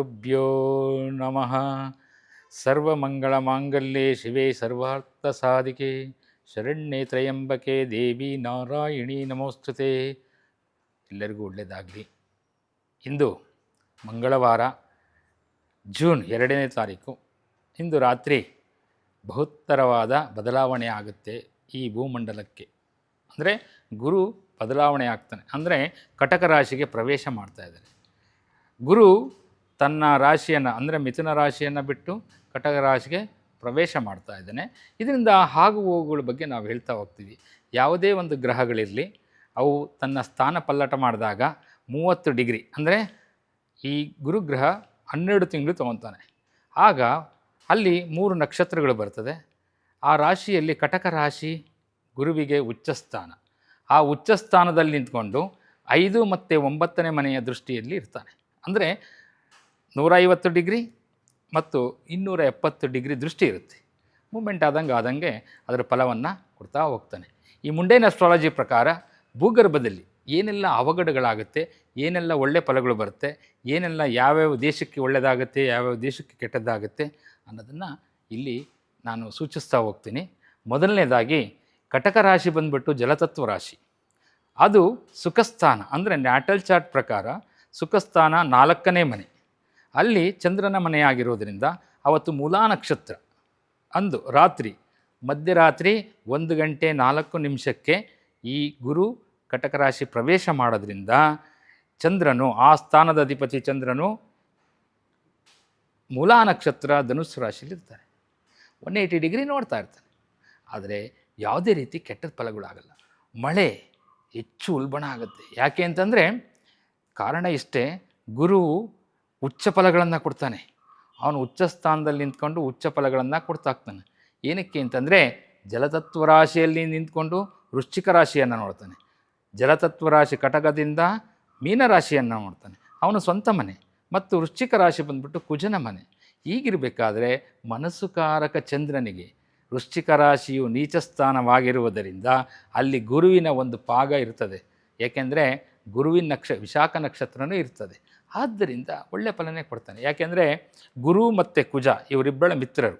ಶ್ರೀಗುರುಭ್ಯೋ ನಮಃ. ಸರ್ವಮಂಗಳಮಾಂಗಲ್ಯೆ ಶಿವೆ ಸರ್ವಾರ್ಥಸಾಧಿಕೆ ಶರಣ್ಯೆ ತ್ರ್ಯಂಬಕೆ ದೇವಿ ನಾರಾಯಣಿ ನಮೋಸ್ತುತೆ. ಎಲ್ಲರಿಗೂ ಒಳ್ಳೆಯದಾಗಲಿ. ಇಂದು ಮಂಗಳವಾರ, ಜೂನ್ 2ನೇ ತಾರೀಕು. ಇಂದು ರಾತ್ರಿ ಬಹುತ್ತರವಾದ ಬದಲಾವಣೆ ಆಗುತ್ತೆ ಈ ಭೂಮಂಡಲಕ್ಕೆ. ಅಂದರೆ ಗುರು ಬದಲಾವಣೆ ಆಗ್ತಾನೆ, ಅಂದರೆ ಕಟಕ ರಾಶಿಗೆ ಪ್ರವೇಶ ಮಾಡ್ತಾ ಇದ್ದಾನೆ. ಗುರು ತನ್ನ ರಾಶಿಯನ್ನು ಅಂದರೆ ಮಿಥುನ ರಾಶಿಯನ್ನು ಬಿಟ್ಟು ಕಟಕ ರಾಶಿಗೆ ಪ್ರವೇಶ ಮಾಡ್ತಾ ಇದ್ದಾನೆ. ಇದರಿಂದ ಆಗು ಹೋಗುಗಳ ಬಗ್ಗೆ ನಾವು ಹೇಳ್ತಾ ಹೋಗ್ತೀವಿ. ಯಾವುದೇ ಒಂದು ಗ್ರಹಗಳಿರಲಿ, ಅವು ತನ್ನ ಸ್ಥಾನ ಪಲ್ಲಟ ಮಾಡಿದಾಗ 30 ಡಿಗ್ರಿ ಅಂದರೆ ಈ ಗುರುಗ್ರಹ 12 ತಿಂಗಳು ತೊಗೊತಾನೆ. ಆಗ ಅಲ್ಲಿ 3 ನಕ್ಷತ್ರಗಳು ಬರ್ತದೆ. ಆ ರಾಶಿಯಲ್ಲಿ ಕಟಕ ರಾಶಿ ಗುರುವಿಗೆ ಉಚ್ಚಸ್ಥಾನ. ಆ ಉಚ್ಚಸ್ಥಾನದಲ್ಲಿ ನಿಂತ್ಕೊಂಡು 5 ಮತ್ತು 9ನೇ ಮನೆಯ ದೃಷ್ಟಿಯಲ್ಲಿ ಇರ್ತಾನೆ. ಅಂದರೆ 150 ಡಿಗ್ರಿ ಮತ್ತು 270 ಡಿಗ್ರಿ ದೃಷ್ಟಿ ಇರುತ್ತೆ. ಮೂಮೆಂಟ್ ಆದಂಗೆ ಅದರ ಫಲವನ್ನು ಕೊಡ್ತಾ ಹೋಗ್ತಾನೆ. ಈ ಮುಂಡೇನ್ ಅಸ್ಟ್ರಾಲಜಿ ಪ್ರಕಾರ ಭೂಗರ್ಭದಲ್ಲಿ ಏನೆಲ್ಲ ಅವಘಡಗಳಾಗುತ್ತೆ, ಏನೆಲ್ಲ ಒಳ್ಳೆ ಫಲಗಳು ಬರುತ್ತೆ, ಏನೆಲ್ಲ ಯಾವ್ಯಾವ ದೇಶಕ್ಕೆ ಒಳ್ಳೆಯದಾಗುತ್ತೆ, ಯಾವ್ಯಾವ ದೇಶಕ್ಕೆ ಕೆಟ್ಟದ್ದಾಗುತ್ತೆ ಅನ್ನೋದನ್ನು ಇಲ್ಲಿ ನಾನು ಸೂಚಿಸ್ತಾ ಹೋಗ್ತೀನಿ. ಮೊದಲನೇದಾಗಿ ಕಟಕ ರಾಶಿ ಬಂದುಬಿಟ್ಟು ಜಲತತ್ವ ರಾಶಿ. ಅದು ಸುಖಸ್ಥಾನ, ಅಂದರೆ ನ್ಯಾಟಲ್ ಚಾರ್ಟ್ ಪ್ರಕಾರ ಸುಖಸ್ಥಾನ 4ನೇ ಮನೆ. ಅಲ್ಲಿ ಚಂದ್ರನ ಮನೆಯಾಗಿರೋದ್ರಿಂದ ಅವತ್ತು ಮೂಲಾ ನಕ್ಷತ್ರ ಅಂದು ರಾತ್ರಿ ಮಧ್ಯರಾತ್ರಿ 1 ಗಂಟೆ 4 ನಿಮಿಷಕ್ಕೆ ಈ ಗುರು ಕಟಕ ರಾಶಿ ಪ್ರವೇಶ ಮಾಡೋದ್ರಿಂದ ಚಂದ್ರನು, ಆ ಸ್ಥಾನದ ಅಧಿಪತಿ ಚಂದ್ರನು ಮೂಲಾ ನಕ್ಷತ್ರ ಧನುಸ್ಸು ರಾಶಿಯಲ್ಲಿರ್ತಾರೆ. 180 ಡಿಗ್ರಿ ನೋಡ್ತಾ ಇರ್ತಾನೆ. ಆದರೆ ಯಾವುದೇ ರೀತಿ ಕೆಟ್ಟ ಫಲಗಳಾಗಲ್ಲ. ಮಳೆ ಹೆಚ್ಚು ಉಲ್ಬಣ ಆಗುತ್ತೆ. ಯಾಕೆ ಅಂತಂದರೆ ಕಾರಣ ಇಷ್ಟೇ, ಗುರು ಉಚ್ಚ ಫಲಗಳನ್ನು ಕೊಡ್ತಾನೆ. ಅವನು ಉಚ್ಚ ಸ್ಥಾನದಲ್ಲಿ ನಿಂತ್ಕೊಂಡು ಉಚ್ಚ ಫಲಗಳನ್ನು ಕೊಡ್ತಾಗ್ತಾನೆ. ಏನಕ್ಕೆ ಅಂತಂದರೆ ಜಲತತ್ವ ರಾಶಿಯಲ್ಲಿ ನಿಂತ್ಕೊಂಡು ವೃಶ್ಚಿಕ ರಾಶಿಯನ್ನು ನೋಡ್ತಾನೆ. ಜಲತತ್ವ ರಾಶಿ ಕಟಕದಿಂದ ಮೀನರಾಶಿಯನ್ನು ನೋಡ್ತಾನೆ, ಅವನು ಸ್ವಂತ ಮನೆ. ಮತ್ತು ವೃಶ್ಚಿಕ ರಾಶಿ ಬಂದ್ಬಿಟ್ಟು ಕುಜನ ಮನೆ. ಹೀಗಿರಬೇಕಾದ್ರೆ ಮನಸ್ಸುಕಾರಕ ಚಂದ್ರನಿಗೆ ವೃಶ್ಚಿಕ ರಾಶಿಯು ನೀಚಸ್ಥಾನವಾಗಿರುವುದರಿಂದ ಅಲ್ಲಿ ಗುರುವಿನ ಒಂದು ಪಾಗ ಇರ್ತದೆ. ಏಕೆಂದರೆ ಗುರುವಿನ ವಿಶಾಖ ನಕ್ಷತ್ರನೂ ಇರ್ತದೆ. ಆದ್ದರಿಂದ ಒಳ್ಳೆ ಫಲನೇ ಕೊಡ್ತಾನೆ. ಯಾಕೆಂದರೆ ಗುರು ಮತ್ತು ಕುಜ ಇವರಿಬ್ಬರ ಮಿತ್ರರು.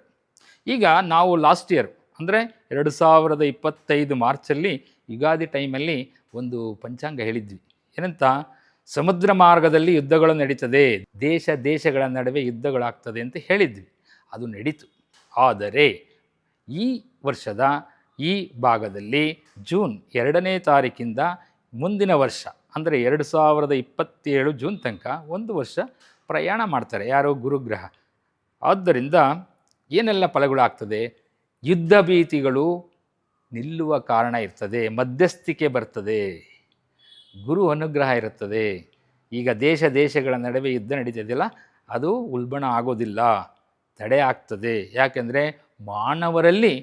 ಈಗ ನಾವು ಲಾಸ್ಟ್ ಇಯರ್ ಅಂದರೆ 2025 ಮಾರ್ಚಲ್ಲಿ ಯುಗಾದಿ ಟೈಮಲ್ಲಿ ಒಂದು ಪಂಚಾಂಗ ಹೇಳಿದ್ವಿ. ಏನಂತ? ಸಮುದ್ರ ಮಾರ್ಗದಲ್ಲಿ ಯುದ್ಧಗಳು ನಡೀತದೆ, ದೇಶಗಳ ನಡುವೆ ಯುದ್ಧಗಳಾಗ್ತದೆ ಅಂತ ಹೇಳಿದ್ವಿ. ಅದು ನಡೀತು. ಆದರೆ ಈ ವರ್ಷದ ಈ ಭಾಗದಲ್ಲಿ ಜೂನ್ 2ನೇ ತಾರೀಕಿಂದ ಮುಂದಿನ ವರ್ಷ ಅಂದರೆ 2027 ಜೂನ್ ತನಕ 1 ವರ್ಷ ಪ್ರಯಾಣ ಮಾಡ್ತಾರೆ ಯಾರೋ ಗುರುಗ್ರಹ. ಆದ್ದರಿಂದ ಏನೆಲ್ಲ ಫಲಗಳಾಗ್ತದೆ? ಯುದ್ಧ ಭೀತಿಗಳು ನಿಲ್ಲುವ ಕಾರಣ ಇರ್ತದೆ, ಮಧ್ಯಸ್ಥಿಕೆ ಬರ್ತದೆ, ಗುರು ಅನುಗ್ರಹ ಇರುತ್ತದೆ. ಈಗ ದೇಶಗಳ ನಡುವೆ ಯುದ್ಧ ನಡೀತಿದೆಯಲ್ಲ, ಅದು ಉಲ್ಬಣ ಆಗೋದಿಲ್ಲ, ತಡೆ ಆಗ್ತದೆ. ಯಾಕೆಂದರೆ ಮಾನವರಲ್ಲಿ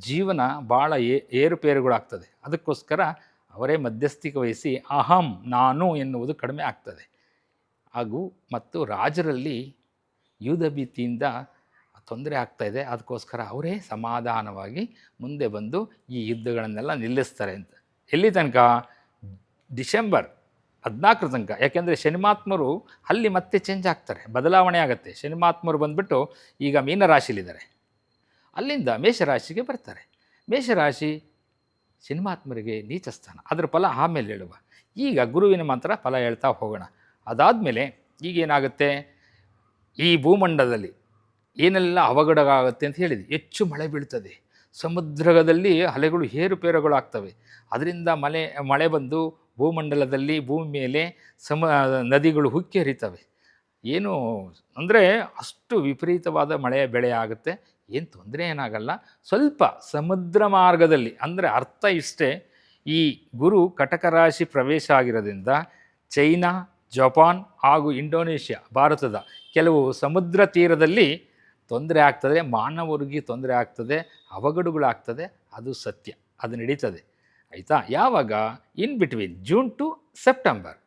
ಜೀವನ ಭಾಳ ಏರುಪೇರುಗಳಾಗ್ತದೆ. ಅದಕ್ಕೋಸ್ಕರ ಅವರೇ ಮಧ್ಯಸ್ಥಿಕೆ ವಹಿಸಿ ಅಹಂ ನಾನು ಎನ್ನುವುದು ಕಡಿಮೆ ಆಗ್ತದೆ. ಹಾಗೂ ಮತ್ತು ರಾಜರಲ್ಲಿ ಯುದ್ಧ ಭೀತಿಯಿಂದ ತೊಂದರೆ ಆಗ್ತಾಯಿದೆ. ಅದಕ್ಕೋಸ್ಕರ ಅವರೇ ಸಮಾಧಾನವಾಗಿ ಮುಂದೆ ಬಂದು ಈ ಯುದ್ಧಗಳನ್ನೆಲ್ಲ ನಿಲ್ಲಿಸ್ತಾರೆ ಅಂತ. ಎಲ್ಲಿ ತನಕ? ಡಿಸೆಂಬರ್ 14 ತನಕ. ಯಾಕೆಂದರೆ ಶನಿಮಾತ್ಮರು ಅಲ್ಲಿ ಮತ್ತೆ ಚೇಂಜ್ ಆಗ್ತಾರೆ, ಬದಲಾವಣೆ ಆಗುತ್ತೆ. ಶನಿಮಾತ್ಮರು ಬಂದುಬಿಟ್ಟು ಈಗ ಮೀನರಾಶಿಲಿದ್ದಾರೆ, ಅಲ್ಲಿಂದ ಮೇಷರಾಶಿಗೆ ಬರ್ತಾರೆ. ಮೇಷರಾಶಿ ಶನಿಮಾತ್ಮರಿಗೆ ನೀಚ ಸ್ಥಾನ. ಅದರ ಫಲ ಆಮೇಲೆ ಹೇಳುವ. ಈಗ ಗುರುವಿನ ಮಾತ್ರ ಫಲ ಹೇಳ್ತಾ ಹೋಗೋಣ. ಅದಾದಮೇಲೆ ಈಗೇನಾಗುತ್ತೆ, ಈ ಭೂಮಂಡಲದಲ್ಲಿ ಏನೆಲ್ಲ ಅವಘಡಗಳಾಗುತ್ತೆ ಅಂತ ಹೇಳಿದ್ವಿ. ಹೆಚ್ಚು ಮಳೆ ಬೀಳ್ತದೆ, ಸಮುದ್ರದಲ್ಲಿ ಅಲೆಗಳು ಏರುಪೇರುಗಳಾಗ್ತವೆ. ಅದರಿಂದ ಮಳೆ ಬಂದು ಭೂಮಂಡಲದಲ್ಲಿ ಭೂಮಿ ಮೇಲೆ ನದಿಗಳು ಉಕ್ಕಿ ಹರಿತವೆ. ಏನು ಅಂದರೆ ಅಷ್ಟು ವಿಪರೀತವಾದ ಬೆಳೆ ಆಗುತ್ತೆ. ಏನು ತೊಂದರೆ ಏನಾಗಲ್ಲ. ಸ್ವಲ್ಪ ಸಮುದ್ರ ಮಾರ್ಗದಲ್ಲಿ, ಅಂದರೆ ಅರ್ಥ ಇಷ್ಟೇ, ಈ ಗುರು ಕಟಕ ರಾಶಿ ಪ್ರವೇಶ ಆಗಿರೋದ್ರಿಂದ ಚೈನಾ, ಜಪಾನ್ ಹಾಗೂ ಇಂಡೋನೇಷ್ಯಾ, ಭಾರತದ ಕೆಲವು ಸಮುದ್ರ ತೀರದಲ್ಲಿ ತೊಂದರೆ ಆಗ್ತದೆ, ಮಾನವರಿಗೆ ತೊಂದರೆ ಆಗ್ತದೆ, ಅವಘಡಗಳಾಗ್ತದೆ. ಅದು ಸತ್ಯ, ಅದು ನಡೀತದೆ. ಆಯಿತಾ? ಯಾವಾಗ? In between June to September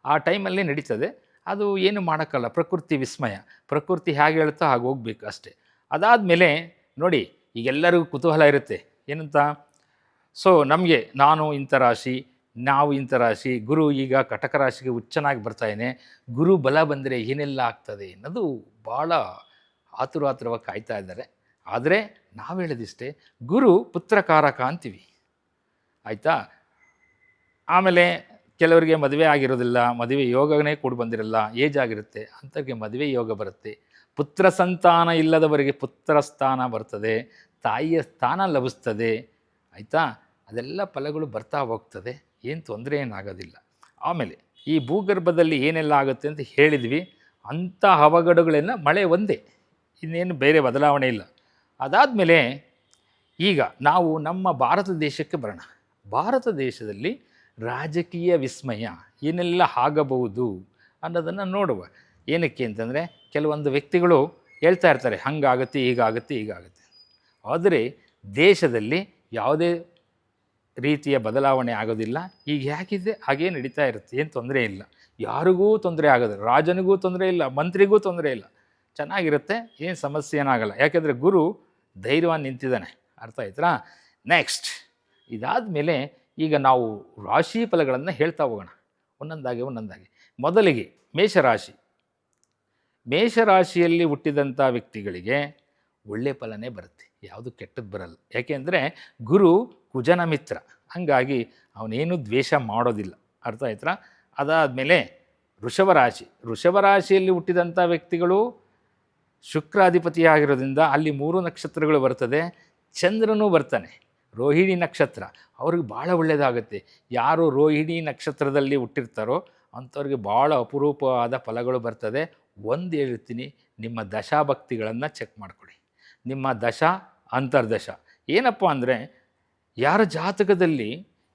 ಆ ಟೈಮಲ್ಲಿ ನಡೀತದೆ. ಅದು ಏನು ಮಾಡೋಕ್ಕಲ್ಲ, ಪ್ರಕೃತಿ ವಿಸ್ಮಯ. ಪ್ರಕೃತಿ ಹೇಗೆ ಹೇಳ್ತಾ ಹಾಗೆ ಹೋಗ್ಬೇಕು ಅಷ್ಟೇ. ಅದಾದಮೇಲೆ ನೋಡಿ, ಈಗೆಲ್ಲರಿಗೂ ಕುತೂಹಲ ಇರುತ್ತೆ ಏನಂತ. ಸೊ ನಮಗೆ ನಾನು ಇಂಥ ರಾಶಿ, ನಾವು ಇಂಥ ರಾಶಿ, ಗುರು ಈಗ ಕಟಕ ರಾಶಿಗೆ ಉಚ್ಚನಾಗಿ ಬರ್ತಾಯಿನೆ, ಗುರು ಬಲ ಬಂದರೆ ಏನೆಲ್ಲ ಆಗ್ತದೆ ಅನ್ನೋದು ಭಾಳ ಆತುರವಾಗಿ ಕಾಯ್ತಾ ಇದ್ದಾರೆ. ಆದರೆ ನಾವು ಹೇಳೋದಿಷ್ಟೇ, ಗುರು ಪುತ್ರಕಾರಕ ಅಂತೀವಿ, ಆಯಿತಾ. ಆಮೇಲೆ ಕೆಲವರಿಗೆ ಮದುವೆ ಆಗಿರೋದಿಲ್ಲ, ಮದುವೆ ಯೋಗನೇ ಕೂಡ ಬಂದಿರಲ್ಲ, ಏಜ್ ಆಗಿರುತ್ತೆ, ಅಂಥವ್ರಿಗೆ ಮದುವೆ ಯೋಗ ಬರುತ್ತೆ. ಪುತ್ರ ಸಂತಾನ ಇಲ್ಲದವರಿಗೆ ಪುತ್ರ ಸ್ಥಾನ ಬರ್ತದೆ, ತಾಯಿಯ ಸ್ಥಾನ ಲಭಿಸ್ತದೆ, ಆಯಿತಾ. ಅದೆಲ್ಲ ಫಲಗಳು ಬರ್ತಾ ಹೋಗ್ತದೆ, ಏನು ತೊಂದರೆ ಏನಾಗೋದಿಲ್ಲ. ಆಮೇಲೆ ಈ ಭೂಗರ್ಭದಲ್ಲಿ ಏನೆಲ್ಲ ಆಗುತ್ತೆ ಅಂತ ಹೇಳಿದ್ವಿ. ಅಂಥ ಅವಘಡಗಳೆಲ್ಲ ಮಳೆ ಒಂದೇ, ಇನ್ನೇನು ಬೇರೆ ಬದಲಾವಣೆ ಇಲ್ಲ. ಅದಾದಮೇಲೆ ಈಗ ನಾವು ನಮ್ಮ ಭಾರತ ದೇಶಕ್ಕೆ ಬರೋಣ. ಭಾರತ ದೇಶದಲ್ಲಿ ರಾಜಕೀಯ ವಿಸ್ಮಯ ಏನೆಲ್ಲ ಆಗಬಹುದು ಅನ್ನೋದನ್ನು ನೋಡುವ. ಏನಕ್ಕೆ ಅಂತಂದರೆ, ಕೆಲವೊಂದು ವ್ಯಕ್ತಿಗಳು ಹೇಳ್ತಾ ಇರ್ತಾರೆ ಹಂಗಾಗುತ್ತೆ, ಹೀಗಾಗುತ್ತೆ, ಹೀಗಾಗುತ್ತೆ. ಆದರೆ ದೇಶದಲ್ಲಿ ಯಾವುದೇ ರೀತಿಯ ಬದಲಾವಣೆ ಆಗೋದಿಲ್ಲ. ಈಗ ಹೇಗಿದೆ ಹಾಗೇ ನಡೀತಾ ಇರುತ್ತೆ, ಏನು ತೊಂದರೆ ಇಲ್ಲ, ಯಾರಿಗೂ ತೊಂದರೆ ಆಗೋದಿಲ್ಲ, ರಾಜನಿಗೂ ತೊಂದರೆ ಇಲ್ಲ, ಮಂತ್ರಿಗೂ ತೊಂದರೆ ಇಲ್ಲ, ಚೆನ್ನಾಗಿರುತ್ತೆ, ಏನು ಸಮಸ್ಯೆ ಏನಾಗಲ್ಲ. ಯಾಕೆಂದರೆ ಗುರು ಧೈರ್ಯವಾಗಿ ನಿಂತಿದ್ದಾನೆ, ಅರ್ಥ ಆಯ್ತಾ. ನೆಕ್ಸ್ಟ್ ಇದಾದ ಮೇಲೆ ಈಗ ನಾವು ರಾಶಿ ಫಲಗಳನ್ನು ಹೇಳ್ತಾ ಹೋಗೋಣ ಒಂದೊಂದಾಗಿ. ಮೊದಲಿಗೆ ಮೇಷರಾಶಿ. ಮೇಷರಾಶಿಯಲ್ಲಿ ಹುಟ್ಟಿದಂಥ ವ್ಯಕ್ತಿಗಳಿಗೆ ಒಳ್ಳೆ ಫಲನೇ ಬರುತ್ತೆ, ಯಾವುದು ಕೆಟ್ಟದ್ದು ಬರಲ್ಲ. ಯಾಕೆಂದರೆ ಗುರು ಕುಜನ ಮಿತ್ರ, ಹಾಗಾಗಿ ಅವನೇನು ದ್ವೇಷ ಮಾಡೋದಿಲ್ಲ, ಅರ್ಥ ಆಯ್ತಾ. ಅದಾದಮೇಲೆ ವೃಷಭರಾಶಿಯಲ್ಲಿ ಹುಟ್ಟಿದಂಥ ವ್ಯಕ್ತಿಗಳು ಶುಕ್ರಾಧಿಪತಿಯಾಗಿರೋದ್ರಿಂದ ಅಲ್ಲಿ 3 ನಕ್ಷತ್ರಗಳು ಬರ್ತದೆ, ಚಂದ್ರನೂ ಬರ್ತಾನೆ, ರೋಹಿಣಿ ನಕ್ಷತ್ರ. ಅವ್ರಿಗೆ ಭಾಳ ಒಳ್ಳೆಯದಾಗುತ್ತೆ. ಯಾರು ರೋಹಿಣಿ ನಕ್ಷತ್ರದಲ್ಲಿ ಹುಟ್ಟಿರ್ತಾರೋ ಅಂಥವ್ರಿಗೆ ಭಾಳ ಅಪರೂಪವಾದ ಫಲಗಳು ಬರ್ತದೆ. ಒಂದು ಹೇಳ್ತೀನಿ, ನಿಮ್ಮ ದಶಾಭಕ್ತಿಗಳನ್ನು ಚೆಕ್ ಮಾಡಿಕೊಡಿ, ನಿಮ್ಮ ದಶಾ ಅಂತರ್ದಶ. ಏನಪ್ಪ ಅಂದರೆ, ಯಾರ ಜಾತಕದಲ್ಲಿ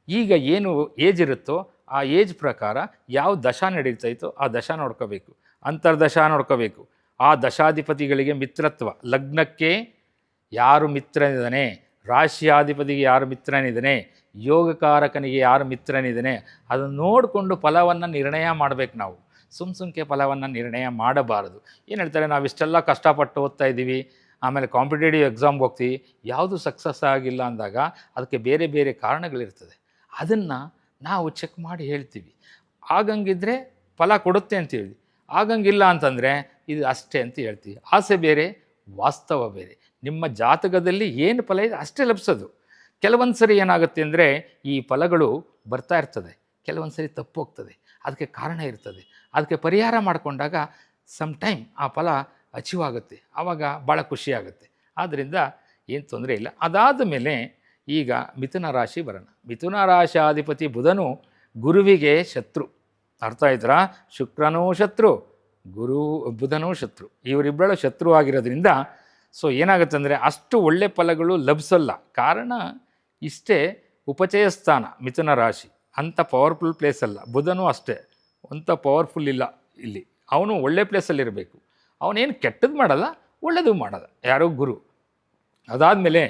ಈಗ ಏನು ಏಜ್ ಇರುತ್ತೋ ಆ ಏಜ್ ಪ್ರಕಾರ ಯಾವ ದಶಾ ನಡೀತೈತೋ ಆ ದಶಾ ನೋಡ್ಕೋಬೇಕು, ಅಂತರ್ದಶಾ ನೋಡ್ಕೋಬೇಕು. ಆ ದಶಾಧಿಪತಿಗಳಿಗೆ ಮಿತ್ರತ್ವ, ಲಗ್ನಕ್ಕೆ ಯಾರು ಮಿತ್ರನಿದ್ದಾನೆ, ರಾಶಿಯಾಧಿಪತಿಗೆ ಯಾರು ಮಿತ್ರನಿದ್ದಾನೆ, ಯೋಗಕಾರಕನಿಗೆ ಯಾರು ಮಿತ್ರನಿದ್ದಾನೆ, ಅದನ್ನು ನೋಡಿಕೊಂಡು ಫಲವನ್ನು ನಿರ್ಣಯ ಮಾಡಬೇಕು. ನಾವು ಸುಮ್ಕೆ ಫಲವನ್ನು ನಿರ್ಣಯ ಮಾಡಬಾರದು. ಏನು ಹೇಳ್ತಾರೆ, ನಾವು ಇಷ್ಟೆಲ್ಲ ಕಷ್ಟಪಟ್ಟು ಓದ್ತಾ ಇದ್ದೀವಿ, ಆಮೇಲೆ ಕಾಂಪಿಟೇಟಿವ್ ಎಕ್ಸಾಮ್ಗೆ ಹೋಗ್ತೀವಿ, ಯಾವುದು ಸಕ್ಸಸ್ ಆಗಿಲ್ಲ ಅಂದಾಗ ಅದಕ್ಕೆ ಬೇರೆ ಬೇರೆ ಕಾರಣಗಳಿರ್ತದೆ. ಅದನ್ನು ನಾವು ಚೆಕ್ ಮಾಡಿ ಹೇಳ್ತೀವಿ. ಆಗಂಗಿದ್ರೆ ಫಲ ಕೊಡುತ್ತೆ ಅಂತೀವಿ, ಆಗಂಗಿಲ್ಲ ಅಂತಂದರೆ ಇದು ಅಷ್ಟೇ ಅಂತ ಹೇಳ್ತೀವಿ. ಆಸೆ ಬೇರೆ, ವಾಸ್ತವ ಬೇರೆ. ನಿಮ್ಮ ಜಾತಕದಲ್ಲಿ ಏನು ಫಲ ಇದೆ ಅಷ್ಟೇ ಲಭಿಸೋದು. ಕೆಲವೊಂದು ಸರಿ ಏನಾಗುತ್ತೆ ಅಂದರೆ, ಈ ಫಲಗಳು ಬರ್ತಾ ಇರ್ತದೆ, ಕೆಲವೊಂದು ಸರಿ ತಪ್ಪು ಹೋಗ್ತದೆ, ಅದಕ್ಕೆ ಕಾರಣ ಇರ್ತದೆ. ಅದಕ್ಕೆ ಪರಿಹಾರ ಮಾಡಿಕೊಂಡಾಗ ಸಮ್ ಟೈಮ್ ಆ ಫಲ ಅಚೀವ್ ಆಗುತ್ತೆ, ಆವಾಗ ಭಾಳ ಖುಷಿಯಾಗುತ್ತೆ. ಆದ್ದರಿಂದ ಏನು ತೊಂದರೆ ಇಲ್ಲ. ಅದಾದ ಮೇಲೆ ಈಗ ಮಿಥುನ ರಾಶಿ ಬರೋಣ. ಮಿಥುನ ರಾಶಾಧಿಪತಿ ಬುಧನು ಗುರುವಿಗೆ ಶತ್ರು, ಅರ್ಥ ಆಯ್ತಾ. ಶುಕ್ರನೂ ಶತ್ರು, ಬುಧನೂ ಶತ್ರು, ಇವರಿಬ್ಬರು ಶತ್ರು ಆಗಿರೋದ್ರಿಂದ ಸೊ ಏನಾಗುತ್ತೆ ಅಂದರೆ ಅಷ್ಟು ಒಳ್ಳೆ ಫಲಗಳು ಲಭಿಸಲ್ಲ. ಕಾರಣ ಇಷ್ಟೇ, ಉಪಚಯ ಸ್ಥಾನ ಮಿಥುನ ರಾಶಿ ಅಂಥ ಪವರ್ಫುಲ್ ಪ್ಲೇಸ್ ಅಲ್ಲ. ಬುಧನೂ ಅಷ್ಟೇ ಅಂಥ ಪವರ್ಫುಲ್ ಇಲ್ಲ ಇಲ್ಲಿ. ಅವನು ಒಳ್ಳೆ ಪ್ಲೇಸಲ್ಲಿರಬೇಕು. ಅವನೇನು ಕೆಟ್ಟದ್ದು ಮಾಡಲ್ಲ, ಒಳ್ಳೆಯದು ಮಾಡಲ್ಲ, ಯಾರೋ ಗುರು. ಅದಾದಮೇಲೆ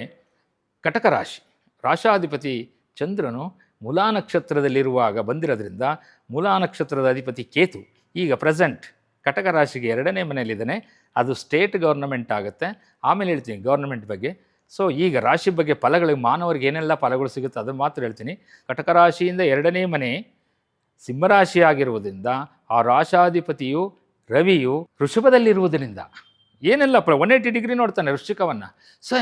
ಕಟಕ ರಾಶಿ. ರಾಶಾಧಿಪತಿ ಚಂದ್ರನು ಮೂಲಾ ನಕ್ಷತ್ರದಲ್ಲಿರುವಾಗ ಬಂದಿರೋದ್ರಿಂದ, ಮೂಲಾ ನಕ್ಷತ್ರದ ಅಧಿಪತಿ ಕೇತು ಈಗ ಪ್ರೆಸೆಂಟ್ ಕಟಕ ರಾಶಿಗೆ 2ನೇ ಮನೆಯಲ್ಲಿದ್ದಾನೆ. ಅದು ಸ್ಟೇಟ್ ಗೌರ್ನಮೆಂಟ್ ಆಗುತ್ತೆ, ಆಮೇಲೆ ಹೇಳ್ತೀನಿ ಗೌರ್ನಮೆಂಟ್ ಬಗ್ಗೆ. ಸೊ ಈಗ ರಾಶಿ ಬಗ್ಗೆ ಫಲಗಳಿಗೆ, ಮಾನವರಿಗೆ ಏನೆಲ್ಲ ಫಲಗಳು ಸಿಗುತ್ತೆ ಅದನ್ನು ಮಾತ್ರ ಹೇಳ್ತೀನಿ. ಕಟಕ ರಾಶಿಯಿಂದ 2ನೇ ಮನೆ ಸಿಂಹರಾಶಿ ಆಗಿರುವುದರಿಂದ, ಆ ರಾಶಾಧಿಪತಿಯು ರವಿಯು ವೃಷಭದಲ್ಲಿರುವುದರಿಂದ ಏನೆಲ್ಲ 180 ಡಿಗ್ರಿ ನೋಡ್ತಾನೆ ವೃಶ್ಚಿಕವನ್ನು. ಸೊ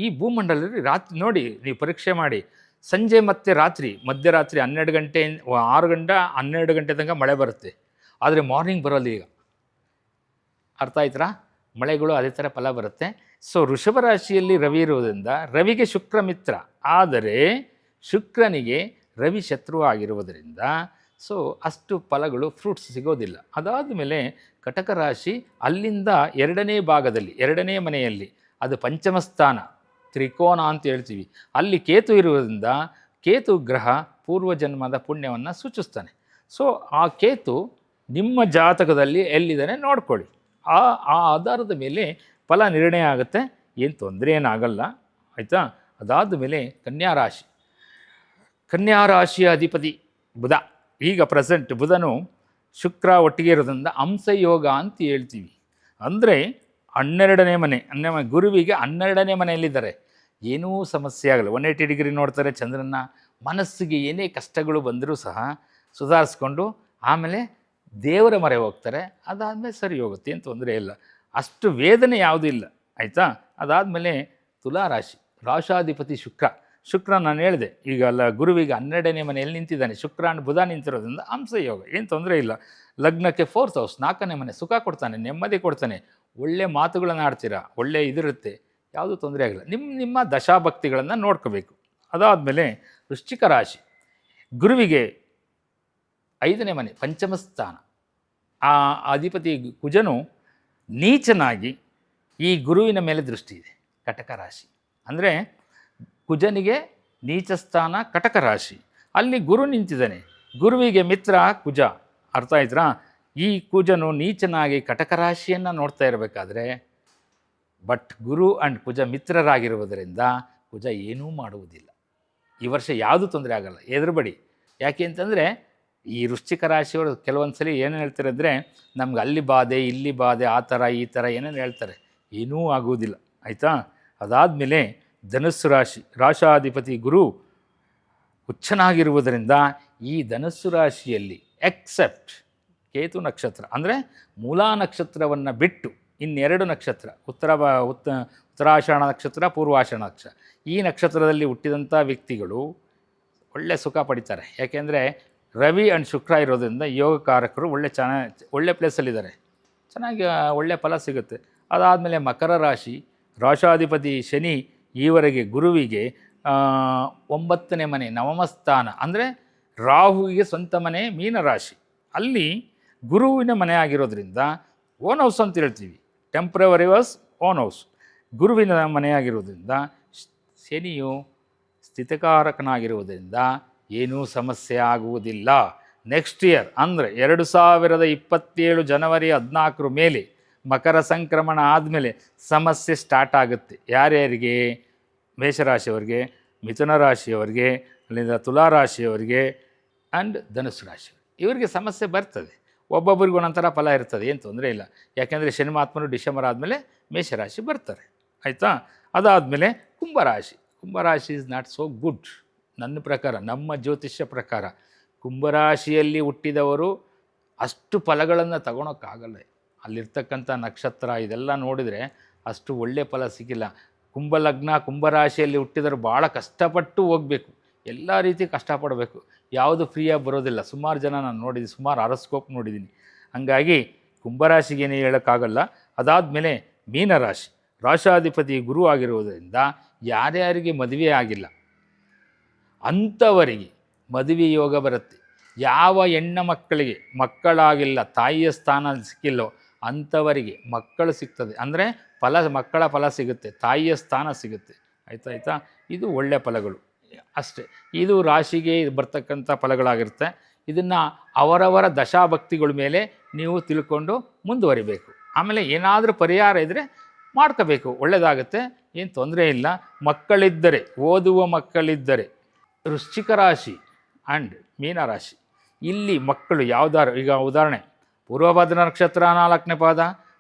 ಈ ಭೂಮಂಡಲದಲ್ಲಿ ರಾತ್ರಿ ನೋಡಿ, ನೀವು ಪರೀಕ್ಷೆ ಮಾಡಿ, ಸಂಜೆ ಮತ್ತು ರಾತ್ರಿ ಮಧ್ಯರಾತ್ರಿ 12 ಗಂಟೆ 6 ಗಂಟೆ 12 ಗಂಟೆ ತನಕ ಮಳೆ ಬರುತ್ತೆ, ಆದರೆ ಮಾರ್ನಿಂಗ್ ಬರೋಲ್ಲ. ಈಗ ಅರ್ಥ ಆಯ್ತಾ, ಮಳೆಗಳು ಅದೇ ಥರ ಫಲ ಬರುತ್ತೆ. ಸೊ ವೃಷಭ ರಾಶಿಯಲ್ಲಿ ರವಿ ಇರುವುದರಿಂದ ರವಿಗೆ ಶುಕ್ರ ಮಿತ್ರ, ಆದರೆ ಶುಕ್ರನಿಗೆ ರವಿ ಶತ್ರು ಆಗಿರುವುದರಿಂದ ಸೊ ಅಷ್ಟು ಫಲಗಳು ಫ್ರೂಟ್ಸ್ ಸಿಗೋದಿಲ್ಲ. ಅದಾದ ಮೇಲೆ ಕಟಕ ರಾಶಿ ಅಲ್ಲಿಂದ 2ನೇ ಭಾಗದಲ್ಲಿ 2ನೇ ಮನೆಯಲ್ಲಿ, ಅದು ಪಂಚಮ ಸ್ಥಾನ ತ್ರಿಕೋನ ಅಂತ ಹೇಳ್ತೀವಿ, ಅಲ್ಲಿ ಕೇತು ಇರುವುದರಿಂದ ಕೇತು ಗ್ರಹ ಪೂರ್ವಜನ್ಮದ ಪುಣ್ಯವನ್ನು ಸೂಚಿಸ್ತಾನೆ. ಸೊ ಆ ಕೇತು ನಿಮ್ಮ ಜಾತಕದಲ್ಲಿ ಎಲ್ಲಿದ್ದಾನೆ ನೋಡ್ಕೊಳ್ಳಿ, ಆ ಆಧಾರದ ಮೇಲೆ ಫಲ ನಿರ್ಣಯ ಆಗುತ್ತೆ, ಏನು ತೊಂದರೆ ಏನಾಗಲ್ಲ, ಆಯಿತಾ. ಅದಾದ ಮೇಲೆ ಕನ್ಯಾರಾಶಿಯ ಅಧಿಪತಿ ಬುಧ. ಈಗ ಪ್ರೆಸೆಂಟ್ ಬುಧನು ಶುಕ್ರ ಒಟ್ಟಿಗೆ ಇರೋದ್ರಿಂದ ಹಂಸಯೋಗ ಅಂತ ಹೇಳ್ತೀವಿ. ಅಂದರೆ 12ನೇ ಮನೆ, ಗುರುವಿಗೆ 12ನೇ ಮನೆಯಲ್ಲಿದ್ದಾರೆ, ಏನೂ ಸಮಸ್ಯೆ ಆಗಲ್ಲ. 180 ಡಿಗ್ರಿ ನೋಡ್ತಾರೆ ಚಂದ್ರನ, ಮನಸ್ಸಿಗೆ ಏನೇ ಕಷ್ಟಗಳು ಬಂದರೂ ಸಹ ಸುಧಾರಿಸ್ಕೊಂಡು ಆಮೇಲೆ ದೇವರ ಮೊರೆ ಹೋಗ್ತಾರೆ. ಅದಾದಮೇಲೆ ಸರಿ ಹೋಗುತ್ತೆ, ಏನು ತೊಂದರೆ ಇಲ್ಲ. ಅಷ್ಟು ವೇದನೆ ಯಾವುದೂ ಇಲ್ಲ, ಆಯಿತಾ. ಅದಾದಮೇಲೆ ತುಲಾರಾಶಿ, ರಾಶಾಧಿಪತಿ ಶುಕ್ರ ನಾನು ಹೇಳಿದೆ ಈಗ ಗುರುವಿಗೆ 12ನೇ ಮನೆಯಲ್ಲಿ ನಿಂತಿದ್ದಾನೆ. ಶುಕ್ರ ಅಂಡ್ ಬುಧ ನಿಂತಿರೋದ್ರಿಂದ ಹಂಸಯೋಗ, ಏನು ತೊಂದರೆ ಇಲ್ಲ. ಲಗ್ನಕ್ಕೆ 4th ಹೌಸ್, 4ನೇ ಮನೆ, ಸುಖ ಕೊಡ್ತಾನೆ, ನೆಮ್ಮದಿ ಕೊಡ್ತಾನೆ, ಒಳ್ಳೆ ಮಾತುಗಳನ್ನು ಆಡ್ತೀರಾ, ಒಳ್ಳೆ ಇದಿರುತ್ತೆ, ಯಾವುದೂ ತೊಂದರೆ ಆಗಿಲ್ಲ. ನಿಮ್ಮ ದಶಾಭಕ್ತಿಗಳನ್ನು ನೋಡ್ಕೋಬೇಕು. ಅದಾದಮೇಲೆ ವೃಶ್ಚಿಕ ರಾಶಿ, ಗುರುವಿಗೆ 5ನೇ ಮನೆ ಪಂಚಮ ಸ್ಥಾನ, ಆ ಅಧಿಪತಿ ಕುಜನು ನೀಚನಾಗಿ ಈ ಗುರುವಿನ ಮೇಲೆ ದೃಷ್ಟಿ ಇದೆ. ಕಟಕ ರಾಶಿ ಅಂದರೆ ಕುಜನಿಗೆ ನೀಚ ಸ್ಥಾನ ಕಟಕ ರಾಶಿ, ಅಲ್ಲಿ ಗುರು ನಿಂತಿದ್ದಾನೆ. ಗುರುವಿಗೆ ಮಿತ್ರ ಕುಜ, ಅರ್ಥ ಆಯ್ತಾ. ಈ ಕುಜನು ನೀಚನಾಗಿ ಕಟಕ ರಾಶಿಯನ್ನು ನೋಡ್ತಾ ಇರಬೇಕಾದ್ರೆ, ಬಟ್ ಗುರು ಆ್ಯಂಡ್ ಕುಜ ಮಿತ್ರರಾಗಿರುವುದರಿಂದ ಕುಜ ಏನೂ ಮಾಡುವುದಿಲ್ಲ. ಈ ವರ್ಷ ಯಾವುದೂ ತೊಂದರೆ ಆಗಲ್ಲ, ಹೆದರಬೇಡಿ. ಯಾಕೆ ಅಂತಂದರೆ ಈ ವೃಶ್ಚಿಕ ರಾಶಿಯವರು ಕೆಲವೊಂದು ಸಲ ಏನೇನು ಹೇಳ್ತಾರೆ ಅಂದರೆ, ನಮ್ಗೆ ಅಲ್ಲಿ ಬಾಧೆ ಇಲ್ಲಿ ಬಾಧೆ ಆ ಥರ ಈ ಥರ ಏನೇನು ಹೇಳ್ತಾರೆ, ಏನೂ ಆಗುವುದಿಲ್ಲ, ಆಯಿತಾ. ಅದಾದಮೇಲೆ ಧನುಸ್ಸು ರಾಶಿ, ರಾಶಾಧಿಪತಿ ಗುರು ಹುಚ್ಚನಾಗಿರುವುದರಿಂದ ಈ ಧನುಸ್ಸು ರಾಶಿಯಲ್ಲಿ ಎಕ್ಸೆಪ್ಟ್ ಕೇತು ನಕ್ಷತ್ರ ಅಂದರೆ ಮೂಲಾ ನಕ್ಷತ್ರವನ್ನು ಬಿಟ್ಟು ಇನ್ನೆರಡು ನಕ್ಷತ್ರ, ಉತ್ತರಾಷಾಢ ನಕ್ಷತ್ರ, ಪೂರ್ವಾಷಾಢ ನಕ್ಷತ್ರ, ಈ ನಕ್ಷತ್ರದಲ್ಲಿ ಹುಟ್ಟಿದಂಥ ವ್ಯಕ್ತಿಗಳು ಒಳ್ಳೆ ಸುಖ ಪಡಿತಾರೆ. ಯಾಕೆಂದರೆ ರವಿ ಆ್ಯಂಡ್ ಶುಕ್ರ ಇರೋದ್ರಿಂದ ಯೋಗಕಾರಕರು ಒಳ್ಳೆ ಪ್ಲೇಸಲ್ಲಿದ್ದಾರೆ, ಚೆನ್ನಾಗಿ ಒಳ್ಳೆಯ ಫಲ ಸಿಗುತ್ತೆ. ಅದಾದಮೇಲೆ ಮಕರ ರಾಶಿ, ರಾಶಾಧಿಪತಿ ಶನಿ ಈವರೆಗೆ ಗುರುವಿಗೆ 9ನೇ ಮನೆ ನವಮ ಸ್ಥಾನ ಅಂದರೆ ರಾಹುವಿಗೆ ಸ್ವಂತ ಮನೆ ಮೀನರಾಶಿ, ಅಲ್ಲಿ ಗುರುವಿನ ಮನೆ ಆಗಿರೋದ್ರಿಂದ ಓನ್ ಹೌಸ್ ಅಂತ ಹೇಳ್ತೀವಿ, ಟೆಂಪ್ರವರಿ ವಾಸ್ ಓನ್ ಹೌಸ್. ಗುರುವಿನ ಮನೆಯಾಗಿರೋದ್ರಿಂದ ಶನಿಯು ಸ್ಥಿತಕಾರಕನಾಗಿರುವುದರಿಂದ ಏನೂ ಸಮಸ್ಯೆ ಆಗುವುದಿಲ್ಲ. ನೆಕ್ಸ್ಟ್ ಇಯರ್ ಅಂದರೆ 2027 ಜನವರಿ 14 ಮೇಲೆ ಮಕರ ಸಂಕ್ರಮಣ ಆದಮೇಲೆ ಸಮಸ್ಯೆ ಸ್ಟಾರ್ಟ್ ಆಗುತ್ತೆ. ಯಾರ್ಯಾರಿಗೆ? ಮೇಷರಾಶಿಯವರಿಗೆ, ಮಿಥುನ ರಾಶಿಯವರಿಗೆ, ಅಲ್ಲಿಂದ ತುಲಾರಾಶಿಯವರಿಗೆ ಆ್ಯಂಡ್ ಧನುಸ್ಸು ರಾಶಿಯವರು, ಇವರಿಗೆ ಸಮಸ್ಯೆ ಬರ್ತದೆ. ಒಬ್ಬೊಬ್ಬರಿಗೂ ಒಂದೊಂಥರ ಫಲ ಇರ್ತದೆ, ಏನು ತೊಂದರೆ ಇಲ್ಲ. ಯಾಕೆಂದರೆ ಶನಿಮಾತ್ಮನು ಡಿಸೆಂಬರ್ ಆದಮೇಲೆ ಮೇಷರಾಶಿ ಬರ್ತಾರೆ, ಆಯಿತಾ. ಅದಾದಮೇಲೆ ಕುಂಭರಾಶಿ ಇಸ್ ನಾಟ್ ಸೋ ಗುಡ್ ನನ್ನ ಪ್ರಕಾರ, ನಮ್ಮ ಜ್ಯೋತಿಷ್ಯ ಪ್ರಕಾರ. ಕುಂಭರಾಶಿಯಲ್ಲಿ ಹುಟ್ಟಿದವರು ಅಷ್ಟು ಫಲಗಳನ್ನು ತಗೊಳಕ್ಕಾಗಲ್ಲ. ಅಲ್ಲಿರ್ತಕ್ಕಂಥ ನಕ್ಷತ್ರ ಇದೆಲ್ಲ ನೋಡಿದರೆ ಅಷ್ಟು ಒಳ್ಳೆಯ ಫಲ ಸಿಕ್ಕಿಲ್ಲ. ಕುಂಭಲಗ್ನ ಕುಂಭರಾಶಿಯಲ್ಲಿ ಹುಟ್ಟಿದರೂ ಭಾಳ ಕಷ್ಟಪಟ್ಟು ಹೋಗಬೇಕು, ಎಲ್ಲ ರೀತಿ ಕಷ್ಟಪಡಬೇಕು, ಯಾವುದು ಫ್ರೀಯಾಗಿ ಬರೋದಿಲ್ಲ. ಸುಮಾರು ಜನ ನಾನು ನೋಡಿದ್ದೀನಿ, ಸುಮಾರು ಹಾರೋಸ್ಕೋಪ್ ನೋಡಿದ್ದೀನಿ. ಹಾಗಾಗಿ ಕುಂಭರಾಶಿಗೇನು ಹೇಳೋಕ್ಕಾಗಲ್ಲ. ಅದಾದಮೇಲೆ ಮೀನರಾಶಿ, ರಾಶಾಧಿಪತಿ ಗುರು ಆಗಿರುವುದರಿಂದ ಯಾರ್ಯಾರಿಗೆ ಮದುವೆ ಆಗಿಲ್ಲ ಅಂಥವರಿಗೆ ಮದುವೆ ಯೋಗ ಬರುತ್ತೆ. ಯಾವ ಹೆಣ್ಣು ಮಕ್ಕಳಿಗೆ ಮಕ್ಕಳಾಗಿಲ್ಲ, ತಾಯಿಯ ಸ್ಥಾನ ಸಿಕ್ಕಿಲ್ಲೋ ಅಂಥವರಿಗೆ ಮಕ್ಕಳು ಸಿಗ್ತದೆ, ಅಂದರೆ ಮಕ್ಕಳ ಫಲ ಸಿಗುತ್ತೆ, ತಾಯಿಯ ಸ್ಥಾನ ಸಿಗುತ್ತೆ, ಆಯಿತಾ. ಇದು ಒಳ್ಳೆಯ ಫಲಗಳು ಅಷ್ಟೇ. ಇದು ರಾಶಿಗೆ ಬರ್ತಕ್ಕಂಥ ಫಲಗಳಾಗಿರುತ್ತೆ. ಇದನ್ನು ಅವರವರ ದಶಾಭಕ್ತಿಗಳ ಮೇಲೆ ನೀವು ತಿಳ್ಕೊಂಡು ಮುಂದುವರಿಬೇಕು. ಆಮೇಲೆ ಏನಾದರೂ ಪರಿಹಾರ ಇದ್ದರೆ ಮಾಡ್ಕೋಬೇಕು, ಒಳ್ಳೆಯದಾಗುತ್ತೆ, ಏನು ತೊಂದರೆ ಇಲ್ಲ. ಮಕ್ಕಳಿದ್ದರೆ, ಓದುವ ಮಕ್ಕಳಿದ್ದರೆ ವೃಶ್ಚಿಕ ರಾಶಿ ಆ್ಯಂಡ್ ಮೀನರಾಶಿ, ಇಲ್ಲಿ ಮಕ್ಕಳು ಯಾವ್ದಾರು, ಈಗ ಉದಾಹರಣೆ ಪೂರ್ವಭಾದ್ರ ನಕ್ಷತ್ರ 4ನೇ ಪಾದ,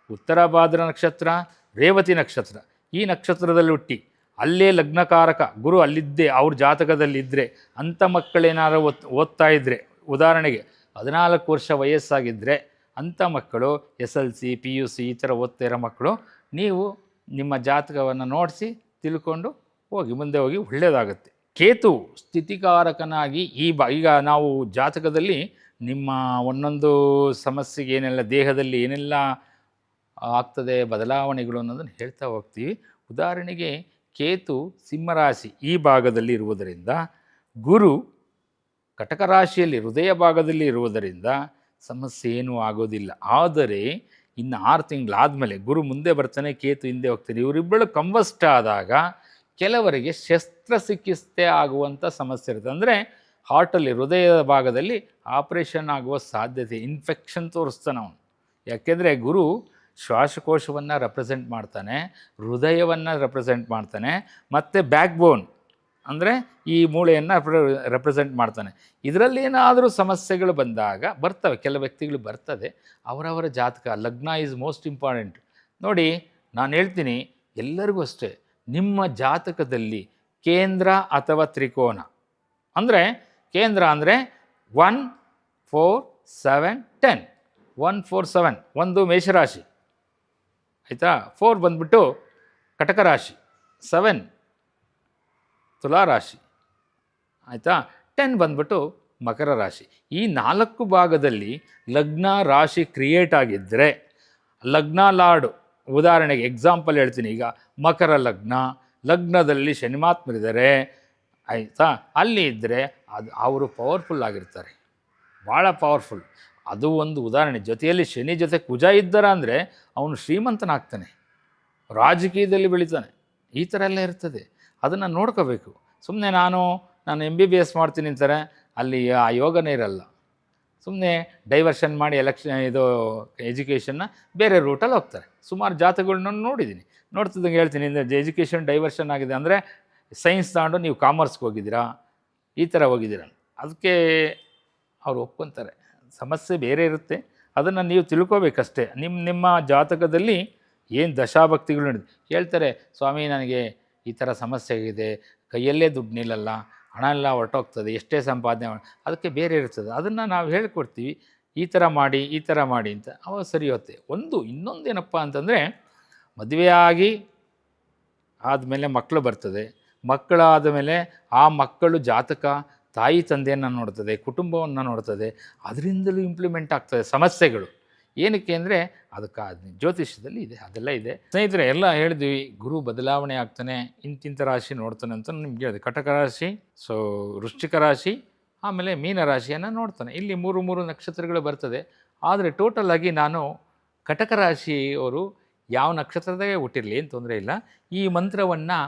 ಉತ್ತರ ಭಾದ್ರ ನಕ್ಷತ್ರ, ರೇವತಿ ನಕ್ಷತ್ರ, ಈ ನಕ್ಷತ್ರದಲ್ಲಿ ಹುಟ್ಟಿ ಅಲ್ಲೇ ಲಗ್ನಕಾರಕ ಗುರು ಅಲ್ಲಿದ್ದೇ ಅವ್ರ ಜಾತಕದಲ್ಲಿದ್ದರೆ ಅಂಥ ಮಕ್ಕಳೇನಾದ್ರು ಓದ್ತಾ ಇದ್ದರೆ, ಉದಾಹರಣೆಗೆ 14 ವರ್ಷ ವಯಸ್ಸಾಗಿದ್ದರೆ ಅಂಥ ಮಕ್ಕಳು SLC PUC ಈ ಥರ ಓದ್ತಾ ಇರೋ ಮಕ್ಕಳು, ನೀವು ನಿಮ್ಮ ಜಾತಕವನ್ನು ನೋಡಿಸಿ ತಿಳ್ಕೊಂಡು ಮುಂದೆ ಹೋಗಿ ಒಳ್ಳೆಯದಾಗುತ್ತೆ. ಕೇತು ಸ್ಥಿತಿಕಾರಕನಾಗಿ ಈಗ ನಾವು ಜಾತಕದಲ್ಲಿ ನಿಮ್ಮ ಒಂದೊಂದು ಸಮಸ್ಯೆಗೆ ಏನೆಲ್ಲ ದೇಹದಲ್ಲಿ ಏನೆಲ್ಲ ಆಗ್ತದೆ ಬದಲಾವಣೆಗಳು ಅನ್ನೋದನ್ನು ಹೇಳ್ತಾ ಹೋಗ್ತೀವಿ. ಉದಾಹರಣೆಗೆ ಕೇತು ಸಿಂಹರಾಶಿ ಈ ಭಾಗದಲ್ಲಿ ಇರುವುದರಿಂದ, ಗುರು ಕಟಕ ರಾಶಿಯಲ್ಲಿ ಹೃದಯ ಭಾಗದಲ್ಲಿ ಇರುವುದರಿಂದ ಸಮಸ್ಯೆ ಏನೂ ಆಗೋದಿಲ್ಲ. ಆದರೆ ಇನ್ನು 6 ತಿಂಗಳಾದಮೇಲೆ ಗುರು ಮುಂದೆ ಬರ್ತಾನೆ, ಕೇತು ಹಿಂದೆ ಹೋಗ್ತಾನೆ. ಇವರಿಬ್ಬಳು ಕಂಬಸ್ಟ್ ಆದಾಗ ಕೆಲವರಿಗೆ ಶಸ್ತ್ರಚಿಕಿತ್ಸೆ ಆಗುವಂಥ ಸಮಸ್ಯೆ ಇರುತ್ತೆ. ಅಂದರೆ ಹಾರ್ಟಲ್ಲಿ ಹೃದಯದ ಭಾಗದಲ್ಲಿ ಆಪ್ರೇಷನ್ ಆಗುವ ಸಾಧ್ಯತೆ, ಇನ್ಫೆಕ್ಷನ್ ತೋರಿಸ್ತಾನೆ ಅವನು. ಯಾಕೆಂದರೆ ಗುರು ಶ್ವಾಸಕೋಶವನ್ನು ರೆಪ್ರೆಸೆಂಟ್ ಮಾಡ್ತಾನೆ, ಹೃದಯವನ್ನು ರೆಪ್ರೆಸೆಂಟ್ ಮಾಡ್ತಾನೆ, ಮತ್ತು ಬ್ಯಾಕ್ ಬೋನ್ ಅಂದರೆ ಈ ಮೂಳೆಯನ್ನು ರೆಪ್ರೆಸೆಂಟ್ ಮಾಡ್ತಾನೆ. ಇದರಲ್ಲಿ ಏನಾದರೂ ಸಮಸ್ಯೆಗಳು ಬಂದಾಗ ಬರ್ತವೆ, ಕೆಲವು ವ್ಯಕ್ತಿಗಳು ಬರ್ತದೆ. ಅವರವರ ಜಾತಕ, ಲಗ್ನ ಈಸ್ ಮೋಸ್ಟ್ ಇಂಪಾರ್ಟೆಂಟ್. ನೋಡಿ, ನಾನು ಹೇಳ್ತೀನಿ ಎಲ್ಲರಿಗೂ ಅಷ್ಟೇ, ನಿಮ್ಮ ಜಾತಕದಲ್ಲಿ ಕೇಂದ್ರ ಅಥವಾ ತ್ರಿಕೋನ ಅಂದರೆ ಕೇಂದ್ರ ಅಂದರೆ 1 4 7 10 1 4 7 ಒಂದು ಮೇಷರಾಶಿ ಆಯಿತಾ. 4 ಬಂದುಬಿಟ್ಟು ಕಟಕ ರಾಶಿ, 7 ತುಲಾ ರಾಶಿ ಆಯಿತಾ, 10 ಬಂದ್ಬಿಟ್ಟು ಮಕರ ರಾಶಿ. ಈ 4 ಭಾಗದಲ್ಲಿ ಲಗ್ನ ರಾಶಿ ಕ್ರಿಯೇಟ್ ಆಗಿದ್ದರೆ ಲಗ್ನ ಲಾರ್ಡು, ಉದಾಹರಣೆಗೆ ಎಕ್ಸಾಂಪಲ್ ಹೇಳ್ತೀನಿ, ಈಗ ಮಕರ ಲಗ್ನದಲ್ಲಿ ಶನಿಮಾತ್ಮರಿದ್ದಾರೆ ಆಯಿತಾ, ಅಲ್ಲಿ ಇದ್ದರೆ ಅವರು ಪವರ್ಫುಲ್ ಆಗಿರ್ತಾರೆ, ಭಾಳ ಪವರ್ಫುಲ್. ಅದು ಒಂದು ಉದಾಹರಣೆ. ಜೊತೆಯಲ್ಲಿ ಶನಿ ಜೊತೆ ಕುಜ ಇದ್ದಾರ ಅಂದರೆ ಅವನು ಶ್ರೀಮಂತನಾಗ್ತಾನೆ, ರಾಜಕೀಯದಲ್ಲಿ ಬೆಳೀತಾನೆ, ಈ ಥರ ಎಲ್ಲ ಇರ್ತದೆ. ಅದನ್ನು ನೋಡ್ಕೋಬೇಕು. ಸುಮ್ಮನೆ ನಾನು MBBS ಮಾಡ್ತೀನಿ ಅಂತಾರೆ, ಅಲ್ಲಿ ಆ ಯೋಗನೇ ಇರಲ್ಲ. ಸುಮ್ಮನೆ ಡೈವರ್ಷನ್ ಮಾಡಿ ಎಜುಕೇಷನ್ನ ಬೇರೆ ರೂಟಲ್ಲಿ ಹೋಗ್ತಾರೆ. ಸುಮಾರು ಜಾತಕಗಳನ್ನ ನೋಡಿದ್ದೀನಿ, ನೋಡ್ತಿದ್ದಂಗೆ ಹೇಳ್ತೀನಿ, ಎಜುಕೇಷನ್ ಡೈವರ್ಷನ್ ಆಗಿದೆ ಅಂದರೆ ಸೈನ್ಸ್ ತಗೊಂಡು ನೀವು ಕಾಮರ್ಸ್ಗೆ ಹೋಗಿದ್ದೀರಾ, ಈ ಥರ ಹೋಗಿದ್ದೀರಾ, ಅದಕ್ಕೆ ಅವ್ರು ಒಪ್ಕೊತಾರೆ. ಸಮಸ್ಯೆ ಬೇರೆ ಇರುತ್ತೆ, ಅದನ್ನು ನೀವು ತಿಳ್ಕೋಬೇಕಷ್ಟೇ. ನಿಮ್ಮ ಜಾತಕದಲ್ಲಿ ಏನು ದಶಾಭಕ್ತಿಗಳು ನಡೆದು ಹೇಳ್ತಾರೆ, ಸ್ವಾಮಿ ನನಗೆ ಈ ಥರ ಸಮಸ್ಯೆ ಆಗಿದೆ, ಕೈಯಲ್ಲೇ ದುಡ್ಡು ನಿಲ್ಲಲ್ಲ, ಹಣ ಎಲ್ಲ ಹೊರಟೋಗ್ತದೆ, ಎಷ್ಟೇ ಸಂಪಾದನೆ ಮಾಡಿ, ಅದಕ್ಕೆ ಬೇರೆ ಇರ್ತದೆ. ಅದನ್ನು ನಾವು ಹೇಳ್ಕೊಡ್ತೀವಿ, ಈ ಥರ ಮಾಡಿ ಅಂತ, ಅವಾಗ ಸರಿ ಹೋಗುತ್ತೆ. ಇನ್ನೊಂದೇನಪ್ಪ ಅಂತಂದರೆ, ಮದುವೆ ಆದಮೇಲೆ ಮಕ್ಕಳು ಬರ್ತದೆ, ಮಕ್ಕಳಾದ ಮೇಲೆ ಆ ಮಕ್ಕಳು ಜಾತಕ ತಾಯಿ ತಂದೆಯನ್ನು ನೋಡ್ತದೆ, ಕುಟುಂಬವನ್ನು ನೋಡ್ತದೆ, ಅದರಿಂದಲೂ ಇಂಪ್ಲಿಮೆಂಟ್ ಆಗ್ತದೆ ಸಮಸ್ಯೆಗಳು. ಏನಕ್ಕೆ ಅಂದರೆ ಅದಕ್ಕೆ ಜ್ಯೋತಿಷ್ಯದಲ್ಲಿ ಇದೆ, ಅದೆಲ್ಲ ಇದೆ. ಸ್ನೇಹಿತರೆ, ಎಲ್ಲ ಹೇಳಿದ್ವಿ, ಗುರು ಬದಲಾವಣೆ ಆಗ್ತಾನೆ, ಇಂತಿಂಥ ರಾಶಿ ನೋಡ್ತಾನೆ ಅಂತ ನಿಮ್ಗೆ ಹೇಳಿದೆ. ಕಟಕ ರಾಶಿ, ವೃಶ್ಚಿಕ ರಾಶಿ, ಆಮೇಲೆ ಮೀನ ರಾಶಿಯನ್ನು ನೋಡ್ತಾನೆ. ಇಲ್ಲಿ 3 ನಕ್ಷತ್ರಗಳು ಬರ್ತದೆ. ಆದರೆ ಟೋಟಲಾಗಿ ನಾನು ಕಟಕ ರಾಶಿಯವರು ಯಾವ ನಕ್ಷತ್ರದಾಗೆ ಹುಟ್ಟಿರಲಿ ಏನು ತೊಂದರೆ ಇಲ್ಲ, ಈ ಮಂತ್ರವನ್ನು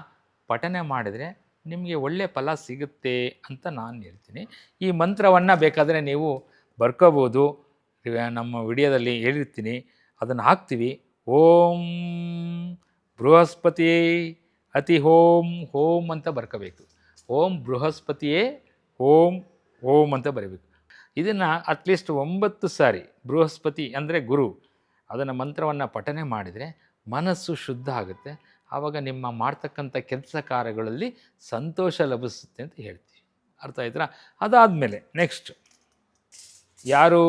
ಪಠನೆ ಮಾಡಿದರೆ ನಿಮಗೆ ಒಳ್ಳೆಯ ಫಲ ಸಿಗುತ್ತೆ ಅಂತ ನಾನು ಹೇಳ್ತೀನಿ. ಈ ಮಂತ್ರವನ್ನು ಬೇಕಾದರೆ ನೀವು ಬರ್ಕೋಬೋದು, ನಮ್ಮ ವಿಡಿಯೋದಲ್ಲಿ ಹೇಳಿರ್ತೀನಿ, ಅದನ್ನು ಹಾಕ್ತೀವಿ. ಓಂ ಬೃಹಸ್ಪತಿಯೇ ಅತಿ ಓಂ ಅಂತ ಬರ್ಕೋಬೇಕು. ಓಂ ಬೃಹಸ್ಪತಿಯೇ ಓಂ ಅಂತ ಬರೀಬೇಕು. ಇದನ್ನು ಅಟ್ಲೀಸ್ಟ್ 9 ಸಾರಿ, ಬೃಹಸ್ಪತಿ ಅಂದರೆ ಗುರು, ಅದನ್ನು ಮಂತ್ರವನ್ನು ಪಠನೆ ಮಾಡಿದರೆ ಮನಸ್ಸು ಶುದ್ಧ ಆಗುತ್ತೆ. ಆವಾಗ ನಿಮ್ಮ ಮಾಡ್ತಕ್ಕಂಥ ಕೆಲಸ ಕಾರ್ಯಗಳಲ್ಲಿ ಸಂತೋಷ ಲಭಿಸುತ್ತೆ ಅಂತ ಹೇಳ್ತೀವಿ. ಅರ್ಥ ಆಯ್ತಾ? ಅದಾದಮೇಲೆ ನೆಕ್ಸ್ಟ್, ಯಾರು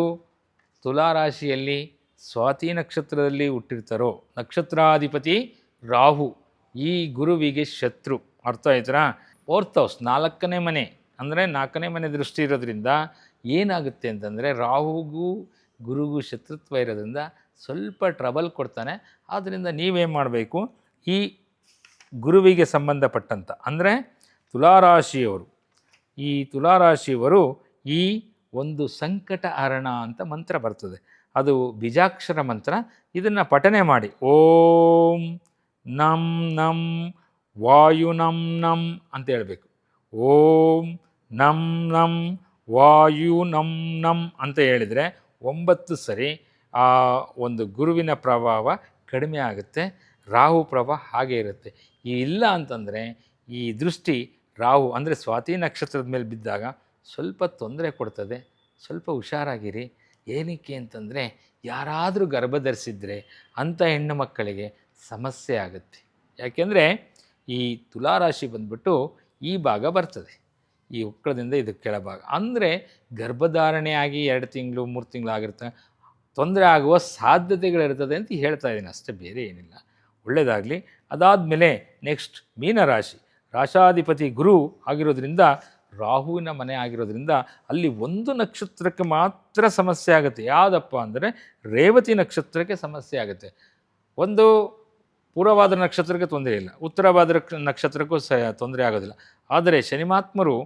ತುಲಾರಾಶಿಯಲ್ಲಿ ಸ್ವಾತಿ ನಕ್ಷತ್ರದಲ್ಲಿ ಹುಟ್ಟಿರ್ತಾರೋ, ನಕ್ಷತ್ರಾಧಿಪತಿ ರಾಹು, ಈ ಗುರುವಿಗೆ ಶತ್ರು. ಅರ್ಥ ಆಯ್ತಾ? 4th ಹೌಸ್, 4ನೇ ಮನೆ, ಅಂದರೆ 4ನೇ ಮನೆ ದೃಷ್ಟಿ ಇರೋದ್ರಿಂದ ಏನಾಗುತ್ತೆ ಅಂತಂದರೆ, ರಾಹುಗೂ ಗುರುಗೂ ಶತ್ರುತ್ವ ಇರೋದ್ರಿಂದ ಸ್ವಲ್ಪ ಟ್ರಬಲ್ ಕೊಡ್ತಾನೆ. ಆದ್ದರಿಂದ ನೀವೇನು ಮಾಡಬೇಕು, ಈ ಗುರುವಿಗೆ ಸಂಬಂಧಪಟ್ಟಂಥ, ಅಂದರೆ ತುಲಾರಾಶಿಯವರು ಈ ಒಂದು ಸಂಕಟ ಹರಣ ಅಂತ ಮಂತ್ರ ಬರ್ತದೆ, ಅದು ಬೀಜಾಕ್ಷರ ಮಂತ್ರ. ಇದನ್ನು ಪಠನೆ ಮಾಡಿ, ಓಂ ನಂ ನಂ ವಾಯು ನಂ ನಂ ಅಂತ ಹೇಳಬೇಕು. ಓಂ ನಂ ನಂ ವಾಯು ನಂ ನಂ ಅಂತ ಹೇಳಿದರೆ 9 ಸರಿ ಆ ಒಂದು ಗುರುವಿನ ಪ್ರಭಾವ ಕಡಿಮೆ ಆಗುತ್ತೆ. ರಾಹು ಪ್ರಭಾವ ಹಾಗೆ ಇರುತ್ತೆ. ಇಲ್ಲ ಅಂತಂದರೆ ಈ ದೃಷ್ಟಿ ರಾಹು ಅಂದರೆ ಸ್ವಾತಿ ನಕ್ಷತ್ರದ ಮೇಲೆ ಬಿದ್ದಾಗ ಸ್ವಲ್ಪ ತೊಂದರೆ ಕೊಡ್ತದೆ. ಸ್ವಲ್ಪ ಹುಷಾರಾಗಿರಿ. ಏನಕ್ಕೆ ಅಂತಂದರೆ, ಯಾರಾದರೂ ಗರ್ಭಧರಿಸಿದರೆ ಅಂಥ ಹೆಣ್ಣು ಮಕ್ಕಳಿಗೆ ಸಮಸ್ಯೆ ಆಗುತ್ತೆ. ಯಾಕೆಂದರೆ ಈ ತುಲಾರಾಶಿ ಬಂದ್ಬಿಟ್ಟು ಈ ಭಾಗ ಬರ್ತದೆ, ಈ ಉಕ್ಕಳದಿಂದ ಇದು ಕೆಳಭಾಗ. ಅಂದರೆ ಗರ್ಭಧಾರಣೆ ಆಗಿ 2 ತಿಂಗಳು 3 ತಿಂಗಳು ಆಗಿರುತ್ತೆ, ತೊಂದರೆ ಆಗುವ ಸಾಧ್ಯತೆಗಳಿರ್ತದೆ ಅಂತ ಹೇಳ್ತಾ ಇದ್ದೀನಿ, ಅಷ್ಟೇ, ಬೇರೆ ಏನಿಲ್ಲ. ಒಳ್ಳೆಯದಾಗಲಿ. ಅದಾದಮೇಲೆ ನೆಕ್ಸ್ಟ್ ಮೀನರಾಶಿ, ರಾಶಾಧಿಪತಿ ಗುರು ಆಗಿರೋದ್ರಿಂದ, ರಾಹುವಿನ ಮನೆ ಆಗಿರೋದ್ರಿಂದ ಅಲ್ಲಿ ಒಂದು ನಕ್ಷತ್ರಕ್ಕೆ ಮಾತ್ರ ಸಮಸ್ಯೆ ಆಗುತ್ತೆ. ಯಾವುದಪ್ಪ ಅಂದರೆ ರೇವತಿ ನಕ್ಷತ್ರಕ್ಕೆ ಸಮಸ್ಯೆ ಆಗುತ್ತೆ. ಒಂದು ಪೂರ್ವಭಾದ್ರ ನಕ್ಷತ್ರಕ್ಕೆ ತೊಂದರೆ ಇಲ್ಲ, ಉತ್ತರಭಾದ್ರ ನಕ್ಷತ್ರಕ್ಕೂ ತೊಂದರೆ ಆಗೋದಿಲ್ಲ. ಆದರೆ ಶನಿಮಾತ್ಮರು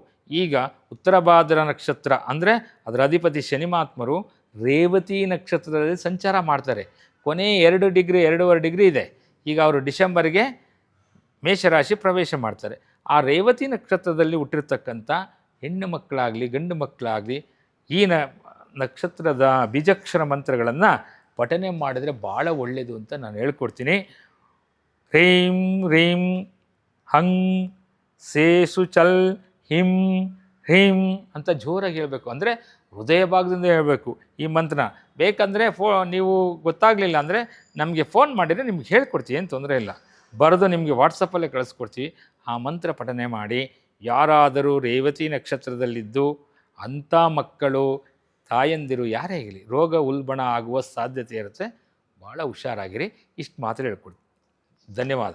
ಈಗ ಉತ್ತರಭಾದ್ರ ನಕ್ಷತ್ರ ಅಂದರೆ ಅದರ ಅಧಿಪತಿ ಶನಿಮಾತ್ಮರು ರೇವತಿ ನಕ್ಷತ್ರದಲ್ಲಿ ಸಂಚಾರ ಮಾಡ್ತಾರೆ. ಕೊನೆ 2 ಡಿಗ್ರಿ 2.5 ಡಿಗ್ರಿ ಇದೆ. ಈಗ ಅವರು ಡಿಸೆಂಬರ್ಗೆ ಮೇಷರಾಶಿ ಪ್ರವೇಶ ಮಾಡ್ತಾರೆ. ಆ ರೇವತಿ ನಕ್ಷತ್ರದಲ್ಲಿ ಹುಟ್ಟಿರ್ತಕ್ಕಂಥ ಹೆಣ್ಣು ಮಕ್ಕಳಾಗಲಿ ಗಂಡು ಮಕ್ಕಳಾಗಲಿ ಈ ನಕ್ಷತ್ರದ ಬೀಜಾಕ್ಷರ ಮಂತ್ರಗಳನ್ನು ಪಠನೆ ಮಾಡಿದರೆ ಭಾಳ ಒಳ್ಳೆಯದು ಅಂತ ನಾನು ಹೇಳ್ಕೊಡ್ತೀನಿ. ಹ್ರೀಂ ಹ್ರೀಂ ಹಂ ಸೇಸು ಚಲ್ ಹಿಂ ಹ್ರೀಂ ಅಂತ ಜೋರಾಗಿ ಹೇಳಬೇಕು. ಅಂದರೆ ಹೃದಯ ಭಾಗದಿಂದ ಹೇಳಬೇಕು ಈ ಮಂತ್ರ. ಬೇಕಂದರೆ ನೀವು ಗೊತ್ತಾಗಲಿಲ್ಲ ಅಂದರೆ ನಮಗೆ ಫೋನ್ ಮಾಡಿದರೆ ನಿಮ್ಗೆ ಹೇಳ್ಕೊಡ್ತೀವಿ, ಏನು ತೊಂದರೆ ಇಲ್ಲ. ಬರೆದು ನಿಮಗೆ ವಾಟ್ಸಪ್ಪಲ್ಲೇ ಕಳಿಸ್ಕೊಡ್ತೀವಿ. ಆ ಮಂತ್ರ ಪಠನೆ ಮಾಡಿ ಯಾರಾದರೂ ರೇವತಿ ನಕ್ಷತ್ರದಲ್ಲಿದ್ದು ಅಂಥ ಮಕ್ಕಳು ತಾಯಂದಿರು ಯಾರೇ ಆಗಲಿ ರೋಗ ಉಲ್ಬಣ ಆಗುವ ಸಾಧ್ಯತೆ ಇರುತ್ತೆ. ಭಾಳ ಹುಷಾರಾಗಿರಿ. ಇಷ್ಟು ಮಾತ್ರ ಹೇಳ್ಕೊಡ್ತೀನಿ. ಧನ್ಯವಾದ.